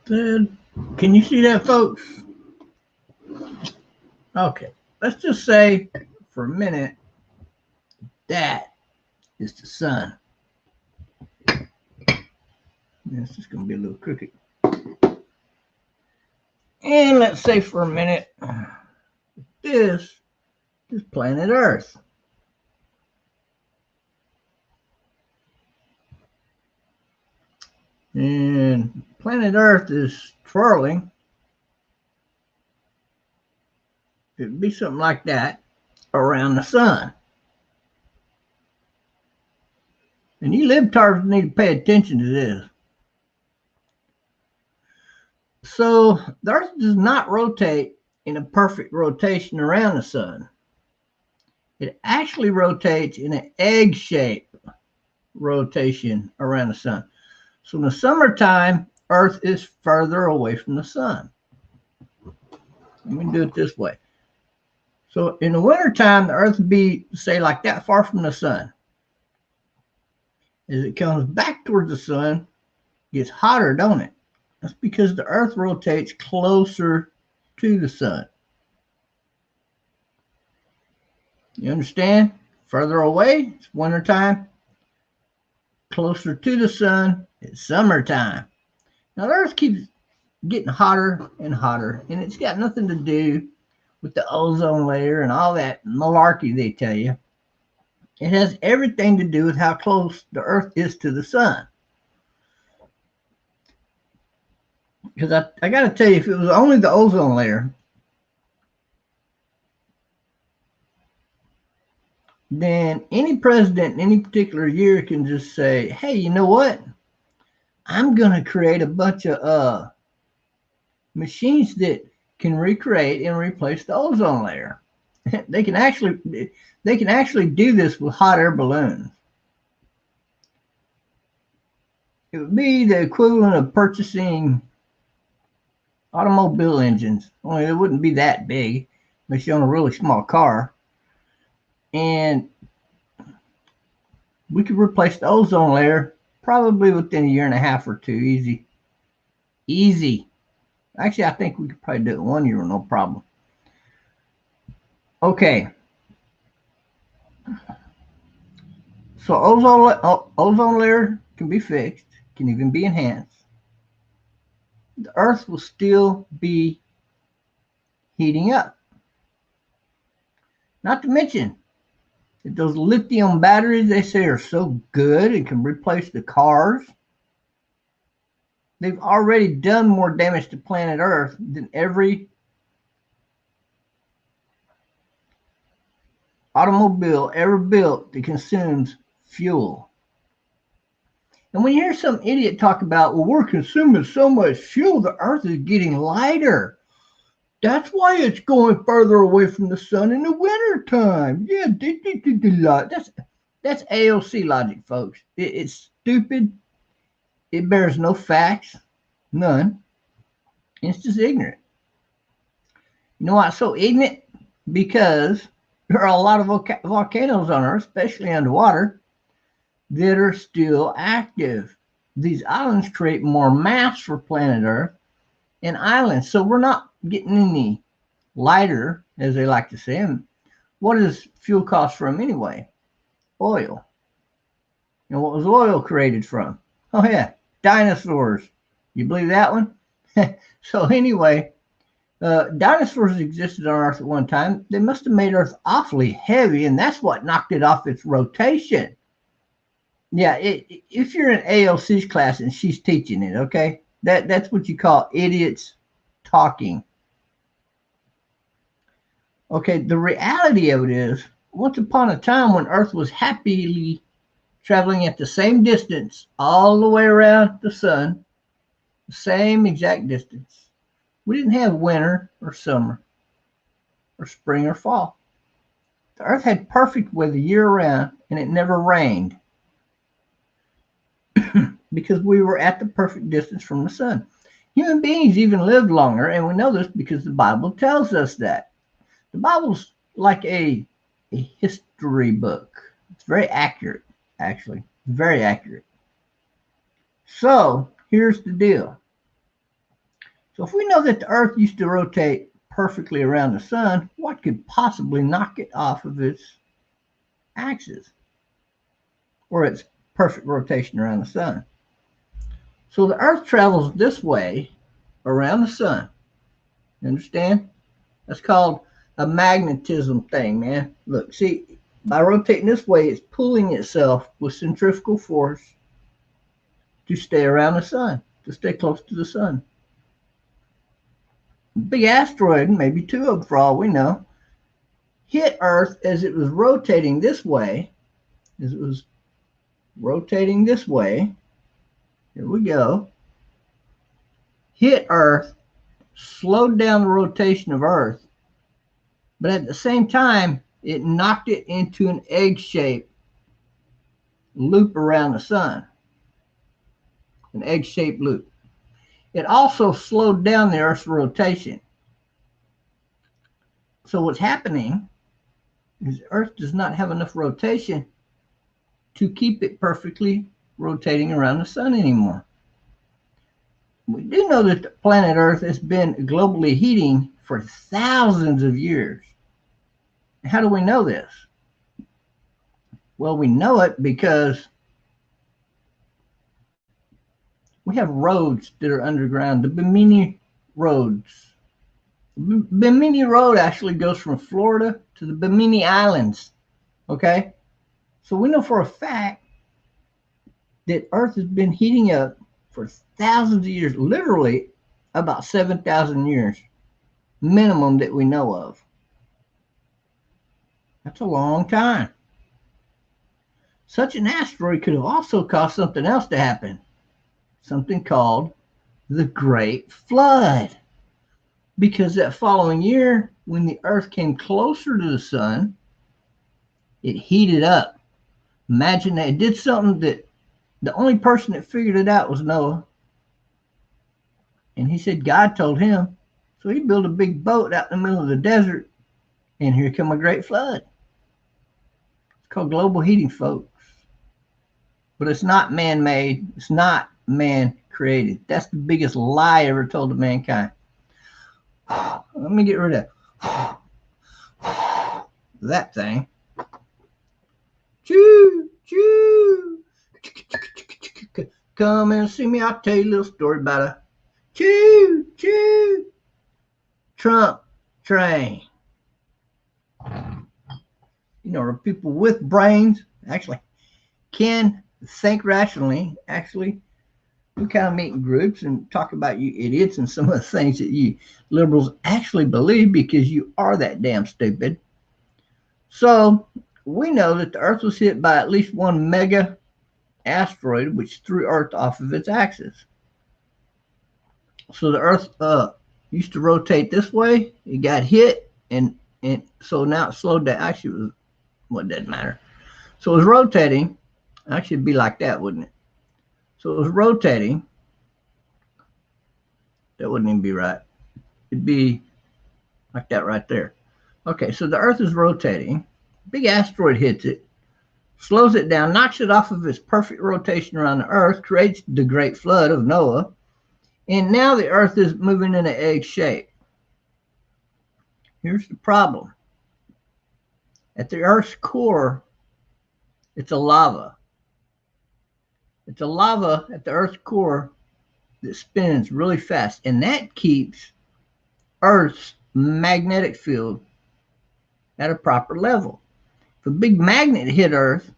Then, can you see that, folks? Okay, let's just say for a minute that is the sun. This is going to be a little crooked. And let's say for a minute this is planet Earth. And planet Earth is twirling. It'd be something like that around the sun. And you libtards need to pay attention to this. So the Earth does not rotate in a perfect rotation around the sun. It actually rotates in an egg-shaped rotation around the sun. So in the summertime, Earth is further away from the sun. Let me do it this way. So in the wintertime, the Earth would be, say, like that far from the sun. As it comes back towards the sun, it gets hotter, don't it? That's because the Earth rotates closer to the sun. You understand? Further away, it's wintertime. Closer to the sun, it's summertime. Now, the Earth keeps getting hotter and hotter, and it's got nothing to do with the ozone layer and all that malarkey they tell you. It has everything to do with how close the Earth is to the sun. Because I got to tell you, if it was only the ozone layer, then any president in any particular year can just say, hey, you know what? I'm going to create a bunch of machines that can recreate and replace the ozone layer. They can actually do this with hot air balloons. It would be the equivalent of purchasing automobile engines, only it wouldn't be that big unless you own a really small car. And we could replace the ozone layer probably within a year and a half or two. Easy. Actually, I think we could probably do it 1 year, no problem. Okay. So ozone layer can be fixed, can even be enhanced. The Earth will still be heating up. Not to mention that those lithium batteries they say are so good and can replace the cars. They've already done more damage to planet Earth than every automobile ever built that consumes fuel. And when you hear some idiot talk about, well, we're consuming so much fuel, the Earth is getting lighter. That's why it's going further away from the sun in the wintertime. Yeah, that's AOC logic, folks. It's stupid. It bears no facts, none. It's just ignorant. You know why it's so ignorant? Because there are a lot of volcanoes on Earth, especially underwater, that are still active. These islands create more mass for planet Earth and islands. So we're not getting any lighter, as they like to say. And what does fuel cost from anyway? Oil. And what was oil created from? Oh, yeah, dinosaurs. You believe that one? So anyway, dinosaurs existed on Earth at one time. They must have made Earth awfully heavy, and that's what knocked it off its rotation. Yeah, if you're in ALC's class and she's teaching it, okay, that's what you call idiots talking. Okay, the reality of it is, once upon a time when Earth was happily traveling at the same distance all the way around the sun, the same exact distance, we didn't have winter or summer or spring or fall. The Earth had perfect weather year round, and it never rained because we were at the perfect distance from the sun. Human beings even lived longer, and we know this because the Bible tells us that. The Bible's like a history book. It's very accurate, actually. Very accurate. So here's the deal. So if we know that the Earth used to rotate perfectly around the sun, what could possibly knock it off of its axis or its perfect rotation around the sun? So the Earth travels this way around the sun. You understand? That's called a magnetism thing, man. Look, see, by rotating this way, it's pulling itself with centrifugal force to stay around the sun, to stay close to the sun. A big asteroid, maybe two of them for all we know, hit Earth as it was rotating this way. As it was rotating this way. Here we go. Hit Earth, slowed down the rotation of Earth, but at the same time, it knocked it into an egg-shaped loop around the sun. An egg-shaped loop. It also slowed down the Earth's rotation. So what's happening is Earth does not have enough rotation to keep it perfectly rotating around the sun anymore. We do know that the planet Earth has been globally heating for thousands of years. How do we know this? Well, we know it because we have roads that are underground, the Bimini roads. The Bimini Road actually goes from Florida to the Bimini Islands, okay? So we know for a fact that Earth has been heating up for thousands of years, literally about 7,000 years, minimum that we know of. That's a long time. Such an asteroid could have also caused something else to happen, something called the Great Flood. Because that following year, when the Earth came closer to the sun, it heated up. Imagine that. It did something that the only person that figured it out was Noah. And he said God told him. So he built a big boat out in the middle of the desert, and here come a great flood. It's called global heating, folks. But it's not man-made. It's not man-created. That's the biggest lie ever told to mankind. Let me get rid of that thing. Choo, choo. Come and see me. I'll tell you a little story about a choo, choo Trump train. You know, people with brains actually can think rationally. Actually, we kind of meet in groups and talk about you idiots and some of the things that you liberals actually believe because you are that damn stupid. So we know that the Earth was hit by at least one mega asteroid which threw Earth off of its axis. So the Earth used to rotate this way. It got hit, and so now it slowed down. Actually, it was, well, it doesn't matter. So it was rotating. Actually, it'd be like that, wouldn't it? So it was rotating. That wouldn't even be right. It'd be like that right there. Okay, so the Earth is rotating. Big asteroid hits it, slows it down, knocks it off of its perfect rotation around the Earth, creates the Great Flood of Noah, and now the Earth is moving in an egg shape. Here's the problem. At the Earth's core, it's a lava. It's a lava at the Earth's core that spins really fast, and that keeps Earth's magnetic field at a proper level. If a big magnet hit Earth,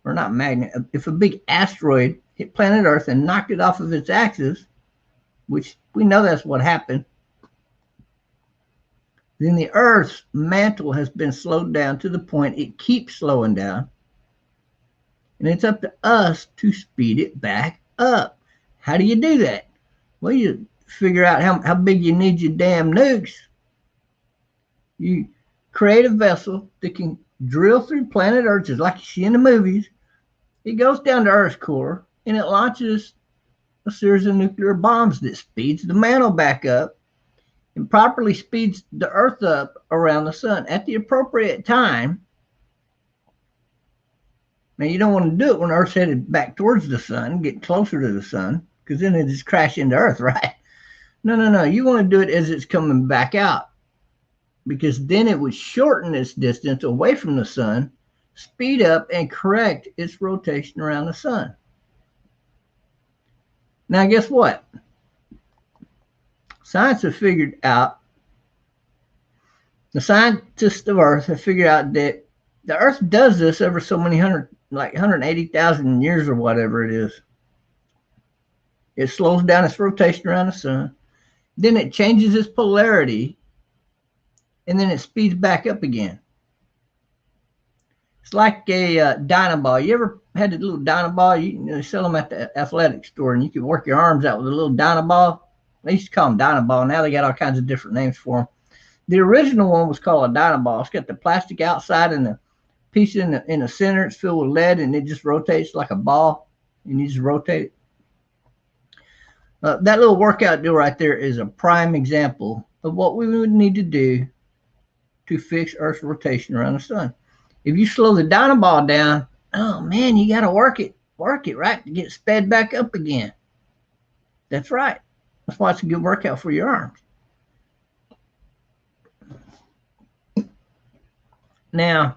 or not magnet, if a big asteroid hit planet Earth and knocked it off of its axis, which we know that's what happened, then the Earth's mantle has been slowed down to the point it keeps slowing down. And it's up to us to speed it back up. How do you do that? Well, you figure out how big you need your damn nukes. You create a vessel that can drill through planet Earth, just like you see in the movies. It goes down to Earth's core, and it launches a series of nuclear bombs that speeds the mantle back up and properly speeds the Earth up around the sun at the appropriate time. Now, you don't want to do it when Earth's headed back towards the sun, get closer to the sun, because then it just crash into Earth, right? No. You want to do it as it's coming back out, because then it would shorten its distance away from the sun, speed up, and correct its rotation around the sun. Now, guess what? Science have figured out, the scientists of Earth have figured out that the Earth does this every so many like 180,000 years or whatever it is. It slows down its rotation around the sun, then it changes its polarity, and then it speeds back up again. It's like a Dynaball. You ever had a little Dynaball? You sell them at the athletic store, and you can work your arms out with a little Dynaball. They used to call them Dynaball. Now they got all kinds of different names for them. The original one was called a Dynaball. It's got the plastic outside and the piece in the center. It's filled with lead, and it just rotates like a ball, and you just rotate it. That little workout deal right there is a prime example of what we would need to do to fix Earth's rotation around the sun. If you slow the Dynaball down, oh man, you got to work it right to get it sped back up again. That's right. That's why it's a good workout for your arms. Now,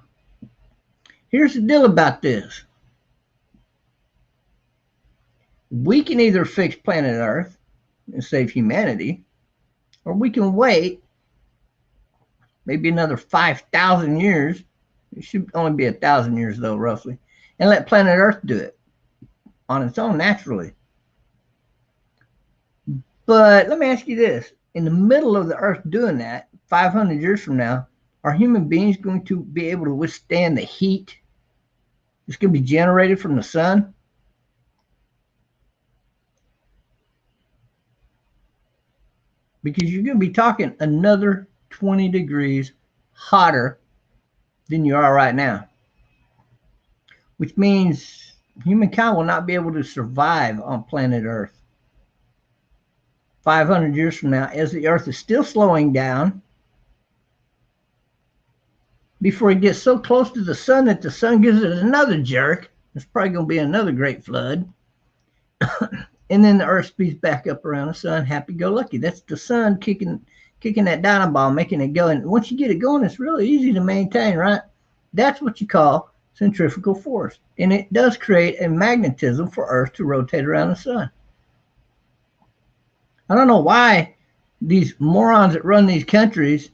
here's the deal about this. We can either fix planet Earth and save humanity, or we can wait maybe another 5,000 years. It should only be 1,000 years, though, roughly, and let planet Earth do it on its own naturally. But let me ask you this. In the middle of the Earth doing that, 500 years from now, are human beings going to be able to withstand the heat that's going to be generated from the sun? Because you're going to be talking another 20 degrees hotter than you are right now, which means humankind will not be able to survive on planet Earth 500 years from now, as the Earth is still slowing down before it gets so close to the sun that the sun gives it another jerk. It's probably going to be another great flood. And then the Earth speeds back up around the sun, happy-go-lucky. That's the sun kicking that dynamo, making it go. And once you get it going, it's really easy to maintain, right? That's what you call centrifugal force. And it does create a magnetism for Earth to rotate around the sun. I don't know why these morons that run these countries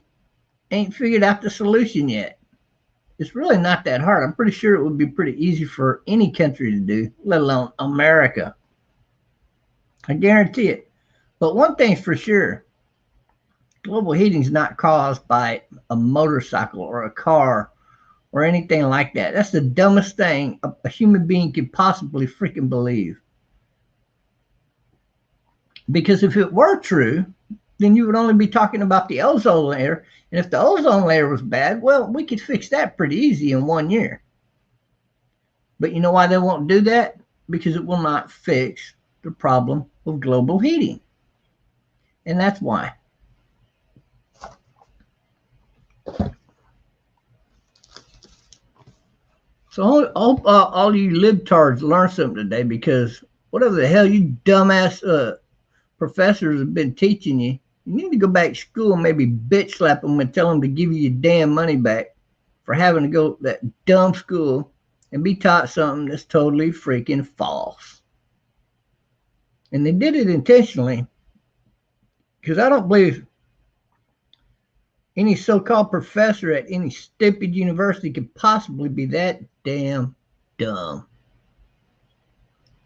ain't figured out the solution yet. It's really not that hard. I'm pretty sure it would be pretty easy for any country to do, let alone America. I guarantee it. But one thing's for sure, global heating is not caused by a motorcycle or a car or anything like that. That's the dumbest thing a human being could possibly freaking believe. Because if it were true, then you would only be talking about the ozone layer. And if the ozone layer was bad, well, we could fix that pretty easy in 1 year. But you know why they won't do that? Because it will not fix the problem of global heating. And that's why. So I hope all you libtards learn something today, because whatever the hell you dumbass professors have been teaching you, you need to go back to school and maybe bitch slap them and tell them to give you your damn money back for having to go to that dumb school and be taught something that's totally freaking false. And they did it intentionally, because I don't believe any so-called professor at any stupid university could possibly be that damn dumb.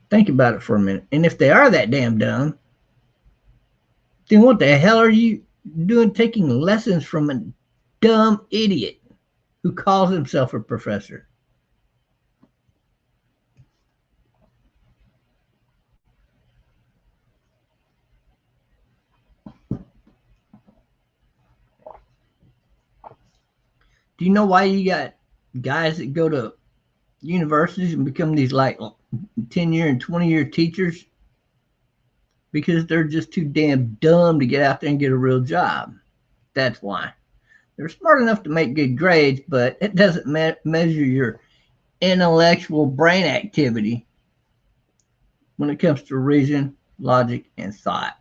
Think about it for a minute. And if they are that damn dumb, then what the hell are you doing taking lessons from a dumb idiot who calls himself a professor? Do you know why you got guys that go to universities and become these like 10-year and 20-year teachers? Because they're just too damn dumb to get out there and get a real job. That's why. They're smart enough to make good grades, but it doesn't measure your intellectual brain activity when it comes to reason, logic, and thought.